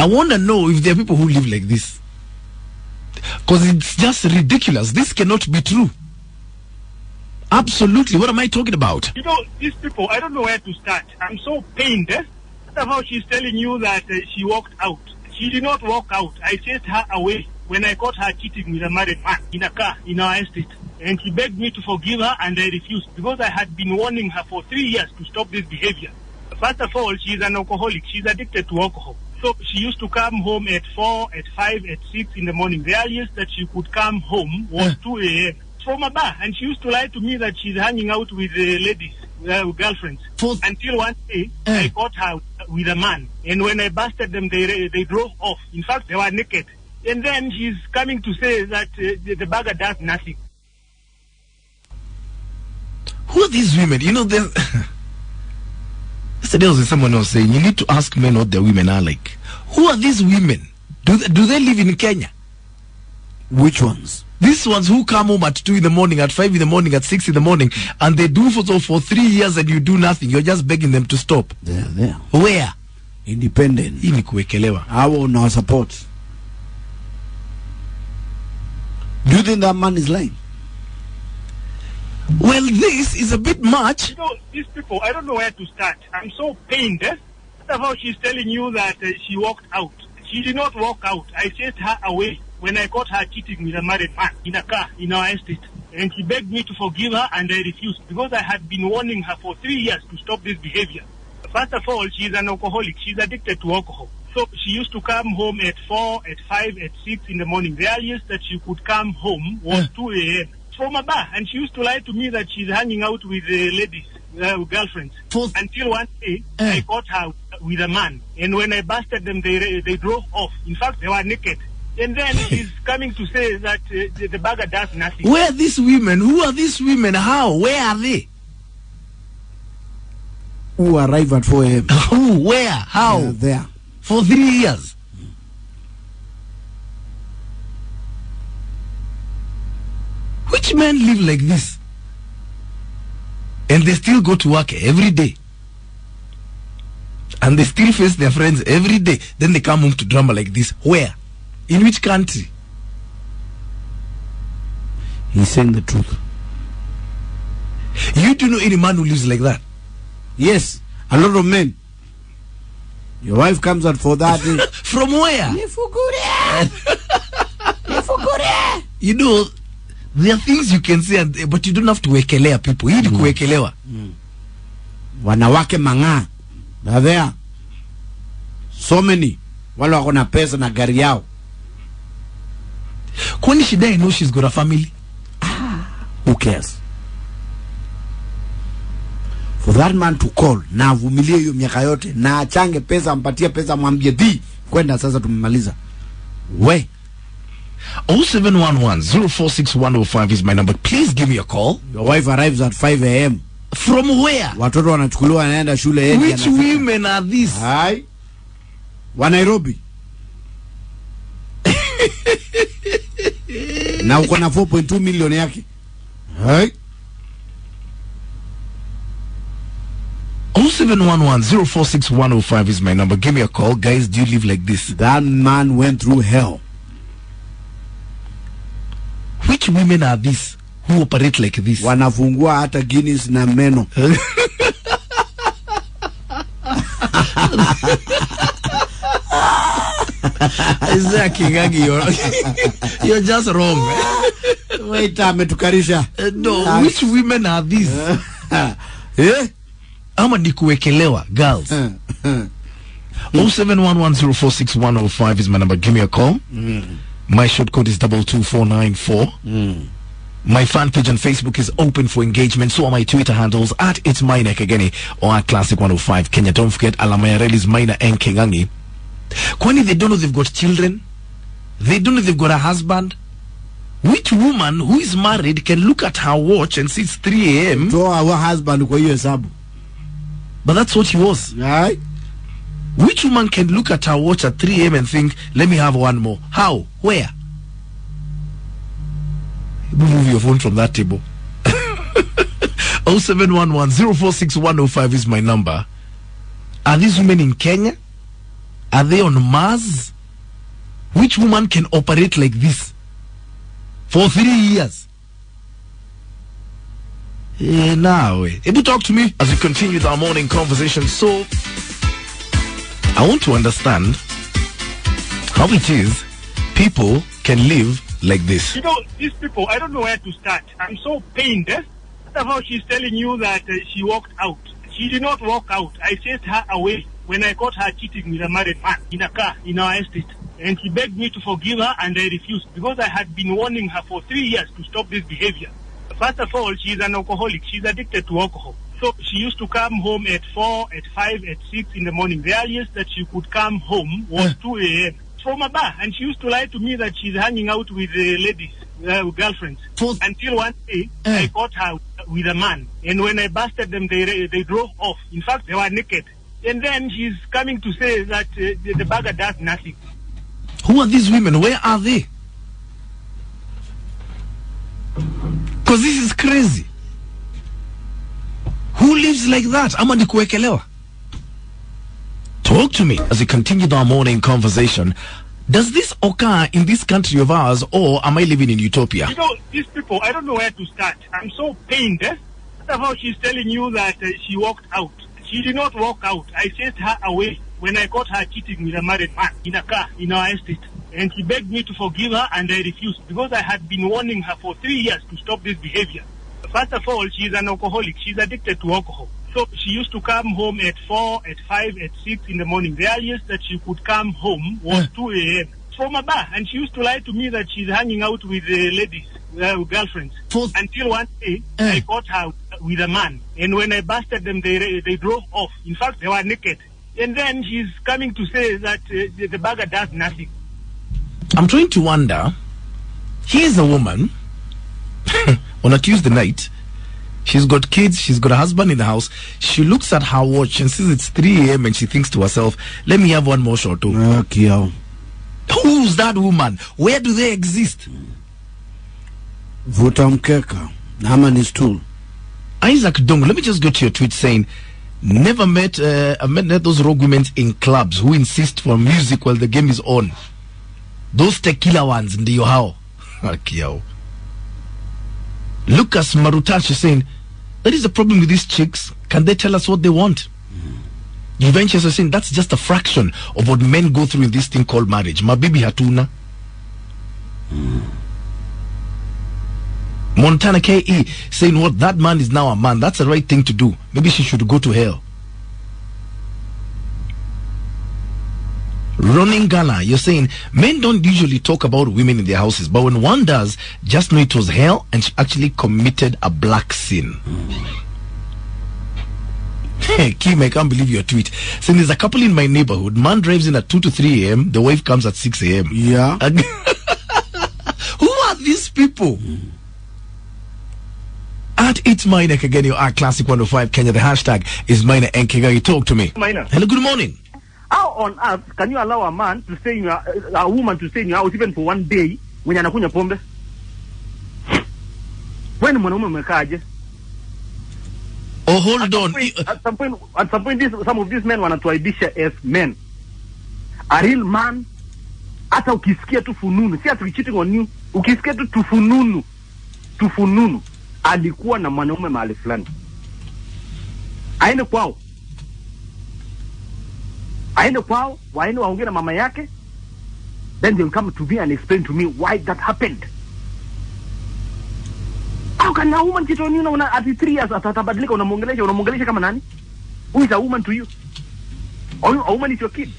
I want to know if there are people who live like this. Because it's just ridiculous. This cannot be true. Absolutely. What am I talking about? You know, these people, I don't know where to start. I'm so pained. That's how she's telling you that she walked out. She did not walk out. I chased her away when I caught her cheating with a married man in a car in our estate. And she begged me to forgive her, and I refused because I had been warning her for 3 years to stop this behavior. First of all, she's an alcoholic. She's addicted to alcohol. So she used to come home at 4, at 5, at 6 in the morning. The earliest that she could come home was 2 a.m. from a bar. And she used to lie to me that she's hanging out with ladies, girlfriends. Until one day, I caught her with a man. And when I busted them, they drove off. In fact, they were naked. And then she's coming to say that the bagger does nothing. Who are these women? You know, yesterday was someone else saying, you need to ask men what the women are like. Who are these women? Do they live in Kenya? Which ones? These ones who come home at 2 in the morning, at 5 in the morning, at 6 in the morning, and they do for 3 years and you do nothing. You're just begging them to stop. They're there. Where? Independent. Hii ni kuwekelewa. I will not support. Do you think that man is lying? Well, this is a bit much. You know, these people, I don't know where to start. I'm so pained. First of all, she's telling you that she walked out. She did not walk out. I chased her away when I caught her cheating with a married man in a car in our estate. And she begged me to forgive her, and I refused because I had been warning her for 3 years to stop this behavior. First of all, she's an alcoholic. She's addicted to alcohol. So she used to come home at 4, at 5, at 6 in the morning. The earliest that she could come home was 2 a.m. from a bar. And she used to lie to me that she's hanging out with ladies, girlfriends. Until one day, I caught her with a man. And when I busted them, they drove off. In fact, they were naked. And then she's coming to say that the bagger does nothing. Where are these women? Who are these women? How? Where are they? Who arrive at 4 a.m. Who? Where? How? There. For 3 years. Which men live like this? And they still go to work every day. And they still face their friends every day. Then they come home to drama like this. Where? In which country? He's saying the truth. You do know any man who lives like that? Yes, a lot of men. Your wife comes out for that. From where? You know, there are things you can say, but you don't have to wekelea people. You need to kuwekelewa. Wanawake manga. They're there. So many. Wale wako na pesa na gari yao. Kwani shida I know she's got a family? Who cares? For that man to call na avumilie hiyo miaka yote na achange pesa, ampatie pesa, mwambie di kwenda sasa tumemaliza. We 0711-046105 is my number. Please give me a call. Your wife arrives at 5 a.m. From where? Watoto wanachukuliwa wanaenda shule. Which women are these? Hai. Wa Nairobi. Na uko na 4.2 million yake. Hai. 0711-046105 is my number. Give me a call. Guys, do you live like this? That man went through hell. Which women are these who operate like this? Wanafungua hata Guinness na meno. Isaac Kageni, you're just wrong. Wait, ametukarisha. No, which women are these? Eh? Ama ni kuwekelewa, girls. 0711-046105 is my number. Give me a call. My short code is 22494. My fan page on Facebook is open for engagement. So are my Twitter handles at It's Maina Kageni or at Classic 105 Kenya. Don't forget Alamayarel is Maina and Kengangi. Kwani they don't know they've got children? They don't know they've got a husband? Which woman who is married can look at her watch and see it's 3 a.m.? So our husband kwa hiyo hesabu. But that's what she was. Right? Which woman can look at her watch at 3 a.m. and think, let me have one more? How? Where? Move your phone from that table. 0711-046105 is my number. Are these women in Kenya? Are they on Mars? Which woman can operate like this for 3 years? Now, able talk to me as we continue with our morning conversation. So, I want to understand how it is people can live like this. You know, these people, I don't know where to start. I'm so pained. First of all, she's telling you that she walked out. She did not walk out. I chased her away when I caught her cheating with a married man in a car in our estate. And she begged me to forgive her, and I refused because I had been warning her for 3 years to stop this behavior. First of all, she's an alcoholic. She's addicted to alcohol. So she used to come home at 4, at 5, at 6 in the morning. The earliest that she could come home was 2 a.m. from a bar. And she used to lie to me that she's hanging out with ladies, girlfriends. Until one day, I caught her with a man. And when I busted them, they drove off. In fact, they were naked. And then she's coming to say that the bagger does nothing. Who are these women? Where are they? Because this is crazy. Who lives like that? Amani kuwekelewa. Talk to me as we continue our morning conversation. Does this occur in this country of ours, or am I living in utopia? You know, these people, I don't know where to start. I'm so pained. First of all, she's telling you that she walked out. She did not walk out. I chased her away when I caught her cheating with a married man in a car in our estate. And she begged me to forgive her, and I refused because I had been warning her for 3 years to stop this behavior. First of all, she's an alcoholic. She's addicted to alcohol. So she used to come home at 4, at 5, at 6 in the morning. The earliest that she could come home was 2 a.m. from a bar. And she used to lie to me that she's hanging out with ladies, girlfriends. Until one day, I caught her with a man. And when I busted them, they drove off. In fact, they were naked. And then she's coming to say that the bagger does nothing. I'm trying to wonder, here's a woman on a Tuesday night. She's got kids, she's got a husband in the house. She looks at her watch and sees it's 3 a.m. and she thinks to herself, let me have one more shot too. Okay. Who's that woman? Where do they exist? Vuta mkeka. Nama ni stool. Isaac Dong, let me just go to your tweet saying, never met those rogue women in clubs who insist for music while the game is on. Those tequila ones, ndiyo hao. Akiao. Lucas Marutash is saying, that is the problem with these chicks. Can they tell us what they want? Juventus is saying, that's just a fraction of what men go through in this thing called marriage. Mabibi hatuna. Montana KE saying, what, that man is now a man. That's the right thing to do. Maybe she should go to hell. Running Ghana, you're saying men don't usually talk about women in their houses, but when one does, just know it was hell and she actually committed a black sin. Hey, Kim, I can't believe your tweet. Saying there's a couple in my neighborhood. Man drives in at 2 to 3 a.m. The wife comes at 6 a.m. Yeah. Who are these people? At It's Maina Kageni, our Classic 105 Kenya. The hashtag is Maina and Kageni. Talk to me. Maina. Hello, good morning. How on earth can you allow a man to stay in a woman to stay in your house even for one day when you're anakunywa pombe? When mwanaume umekaaje? Oh, hold on. At some point, some of these men wanatuaibisha as men. A real man, hata ukisikia tu fununu, si ati cheating on you, ukisikia tu tufununu, alikuwa na mwanaume mahali fulani. Aende kwao, waende waongee na mama yake, then they'll come to me and explain to me why that happened. How can a woman cheat on you now at 3 years atabadilika unamuongelesha kama nani? Who is a woman to you? Or a woman is your kid?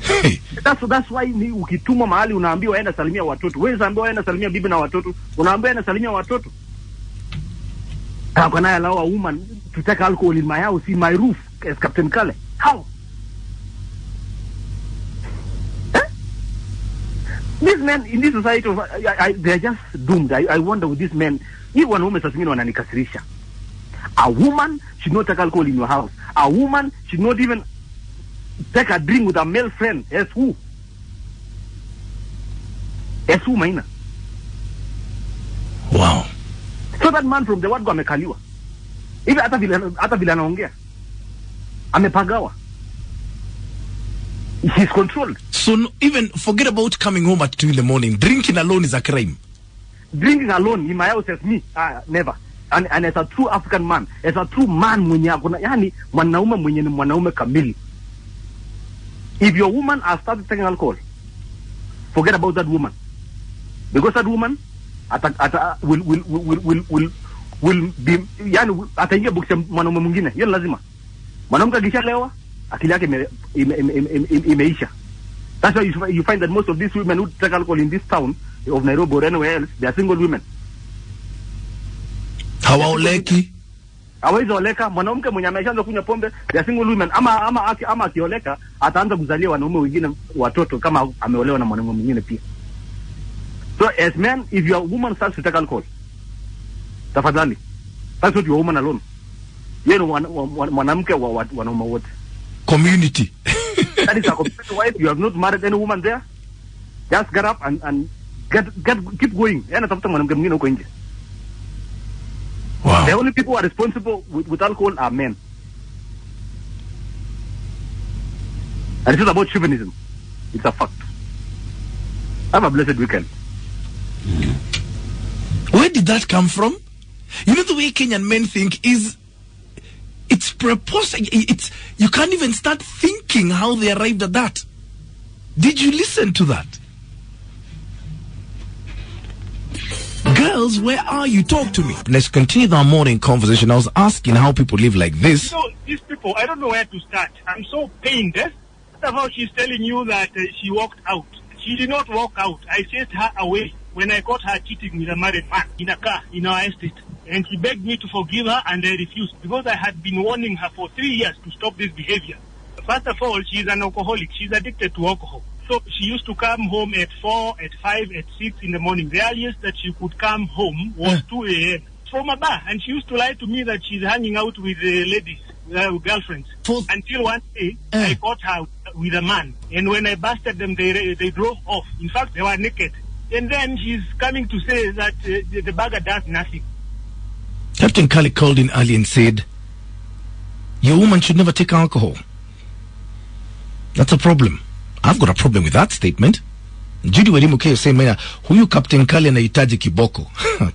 Hey. That's why ni ukitumwa mahali unaambiwa aenda salimia watoto. Wewe unaambiwa aenda salimia bibi na watoto. Unaambiwa aenda salimia watoto. How can I allow a woman to take alcohol in my house, in my roof, as Captain Kale? How? These men in this society, they are just doomed. I wonder with these men, if one woman sasingine wananikasirisha. A woman should not take alcohol in your house. A woman should not even take a drink with a male friend. As who? As who, Maina? Wow. So that man from the word go amekaliwa. Hivi hata vile anaongea amepagawa. He's controlled. So even forget about coming home at 2 in the morning. Drinking alone is a crime. Drinking alone in my house as me, never. And as a true African man, as a true man, yani mwanaume mwenye ni mwanaume kamili. If your woman has started taking alcohol, forget about that woman, because that woman will be yani ataingia box ya mwanaume mwingine. Hiyo lazima. Mwanamke akishalewa akili yake imeisha. That's why you find that most of these women who take alcohol in this town of Nairobi or anywhere else, they are single women. Hawaoleki. Hawezi oleka. Mwanamke mwenye ameshaanza kunywa pombe, they are single women. Ama akioleka ataanza kuzalia wanaume wengine watoto kama ameolewa na mwanaume mwingine pia. So as men, if your woman starts to take alcohol, tafadhali, that's not your woman alone. Yeye mwanamke wa wanaume wote. Community. That is a community wife. You have not married any woman there. Just get up and keep going. Yana tafuta mwanamke mwingine huko nje. Wow. The only people who are responsible with alcohol are men. And it's not about chauvinism. It's a fact. Have a blessed weekend. Where did that come from? You know, the way Kenyan men think is, it's preposterous. It's, you can't even start thinking how they arrived at that. Did you listen to that? Girls, where are you? Talk to me. Let's continue our morning conversation. I was asking how people live like this. So these people, I don't know where to start. I'm so pained. First of all, she's telling you that she walked out. She did not walk out. I chased her away when I caught her cheating with a married man in a car in our estate. And she begged me to forgive her, and I refused because I had been warning her for 3 years to stop this behavior. First of all, she's an alcoholic. She's addicted to alcohol. So she used to come home at 4, at 5, at 6 in the morning. The earliest that she could come home was 2 a.m. from a bar. And she used to lie to me that she's hanging out with ladies, girlfriends. Until one day, I caught her with a man. And when I busted them, they drove off. In fact, they were naked. And then she's coming to say that the bagger does nothing. Captain Kali called in early and said, your woman should never take alcohol. That's a problem. I've got a problem with that statement. Judy Werimuke say, Maina, huyu Captain Kali anahitaji kiboko.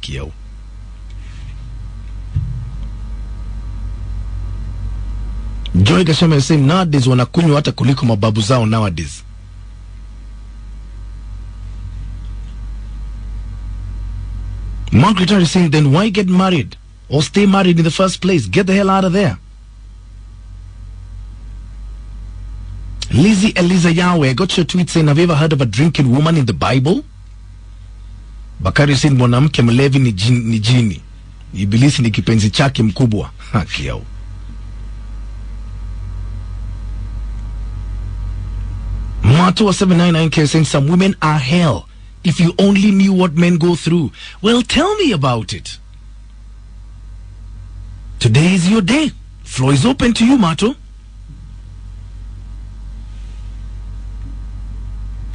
Kiao. Joy Gashama say, nowadays wanakunywa hata kuliko mababu zao nowadays. Margaret is saying, then why get married? Or stay married in the first place? Get the hell out of there. Lizzie Eliza Yahweh, I got your tweet saying, have you ever heard of a drinking woman in the Bible? Bakari saying, mwanamke mlevi ni jini. Ibilisi ni kipenzi chake mkubwa. Haki yao. Matua 799K saying, some women are hell. If you only knew what men go through. Well, tell me about it. Today is your day. Floor is open to you, Mato.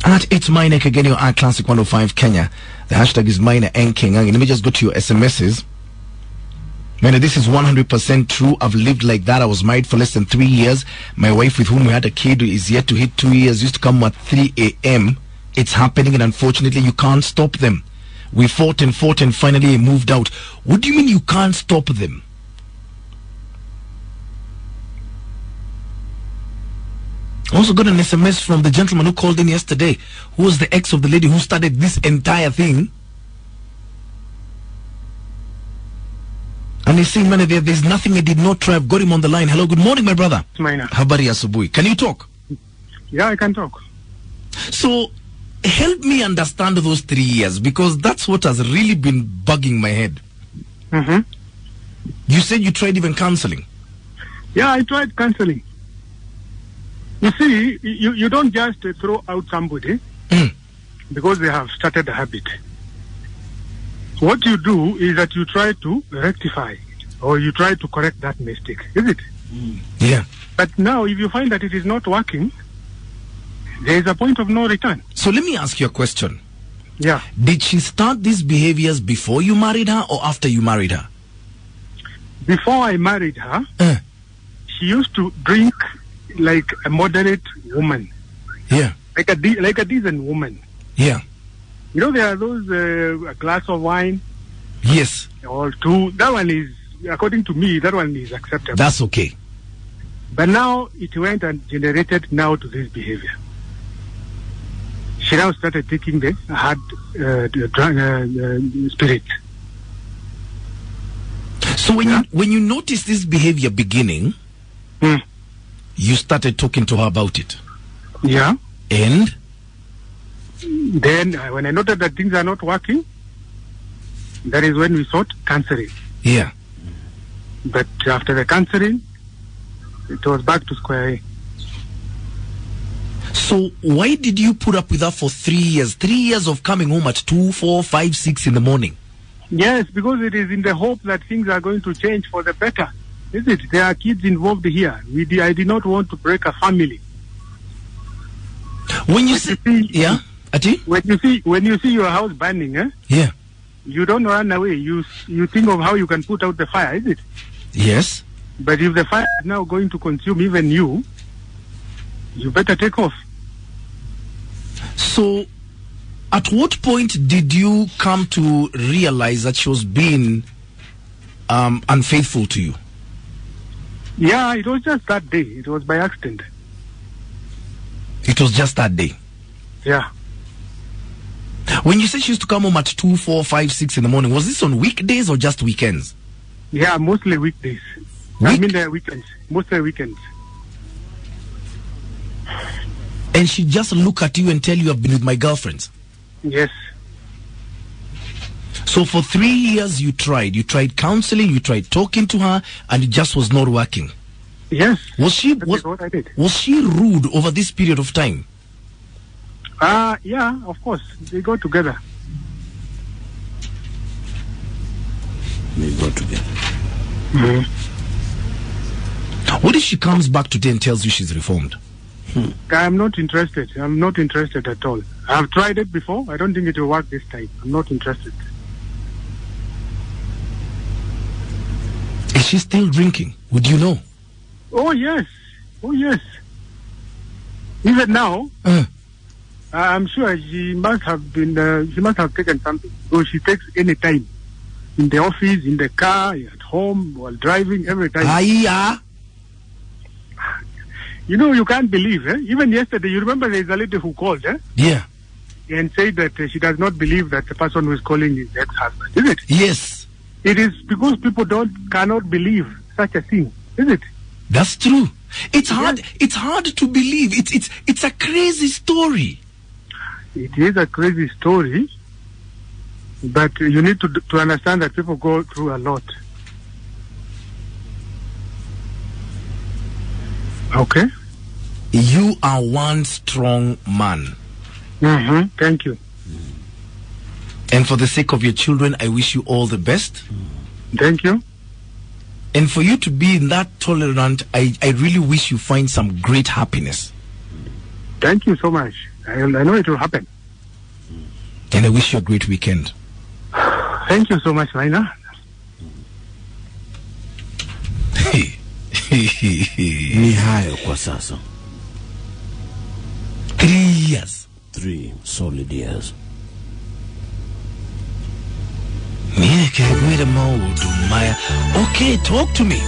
At It's Maina, Kageni, or at Classic 105 Kenya. The hashtag is Maina and King. Let me just go to your SMSs. Maina, this is 100% true. I've lived like that. I was married for less than 3 years. My wife with whom we had a kid is yet to hit 2 years. Used to come at 3 a.m. It's happening, and unfortunately you can't stop them. We fought and finally moved out. What do you mean you can't stop them? Also got an SMS from the gentleman who called in yesterday, who was the ex of the lady who started this entire thing. And he's saying, man, there's nothing I did not try. I've got him on the line. Hello, good morning, my brother. Maina. Habari asubuhi. Can you talk? Yeah, I can talk. So, help me understand those 3 years, because that's what has really been bugging my head. Mm-hmm. You said you tried even counseling. Yeah, I tried counseling. You see, you don't just throw out somebody because they have started a habit. What you do is that you try to rectify it, or you try to correct that mistake, is it? Yeah. But now, if you find that it is not working, there is a point of no return. So let me ask you a question. Yeah. Did she start these behaviors before you married her or after you married her? Before I married her, she used to drink like a moderate woman. Yeah. like a decent woman. Yeah. You know, there are those a glass of wine Yes. or two. That one is, according to me, that one is acceptable. That's okay. But now it went and generated now to this behavior. She now started taking the hard spirit. So when you noticed this behavior beginning, you started talking to her about it. Yeah. And then when I noted that things are not working, that is when we sought counseling. yeah. But after the counseling, it was back to square A. So why did you put up with her for 3 years? 3 years of coming home at 2, 4, 5, 6 in the morning. Yes, because it is in the hope that things are going to change for the better. Is it? There are kids involved here. I did not want to break a family. When you see, yeah, Ati? When you see your house burning, Yeah. you don't run away. You think of how you can put out the fire, is it? Yes. But if the fire is now going to consume even you better take off. So, at what point did you come to realize that she was being unfaithful to you? Yeah, it was just that day. It was by accident. It was just that day. Yeah. When you said she used to come home at 2, 4, 5, 6 in the morning, was this on weekdays or just weekends? Yeah, mostly weekdays. I mean the weekends. Mostly weekends. And she just look at you and tell you, I've been with my girlfriends. Yes. So for 3 years you tried counseling, you tried talking to her, and it just was not working. Yes. That is what I did. Was she rude over this period of time? Yeah, of course. They go together. Mm-hmm. What if she comes back today and tells you she's reformed? I'm not interested. I'm not interested at all. I've tried it before. I don't think it will work this time. I'm not interested. Is she still drinking? Would you know? Oh, yes. Oh, yes. Even now, I'm sure she must have been, she must have taken something. So she takes any time. In the office, in the car, at home, while driving, every time. Yeah. You know, you can't believe, Even yesterday, you remember there's a lady who called, Yeah. And said that she does not believe that the person who is calling is ex-husband, is it? Yes. It is because people cannot believe such a thing, is it? That's true. It's hard. It's hard to believe. It's a crazy story. It is a crazy story, but you need to understand that people go through a lot. Okay. You are one strong man. Mm-hmm. Thank you. And for the sake of your children, I wish you all the best. Thank you. And for you to be that tolerant, I really wish you find some great happiness. Thank you so much. I know it will happen. And I wish you a great weekend. Thank you so much, Maina. Ni hayo kwa sasa. 3 years. 3 solid years. Okay, talk to me.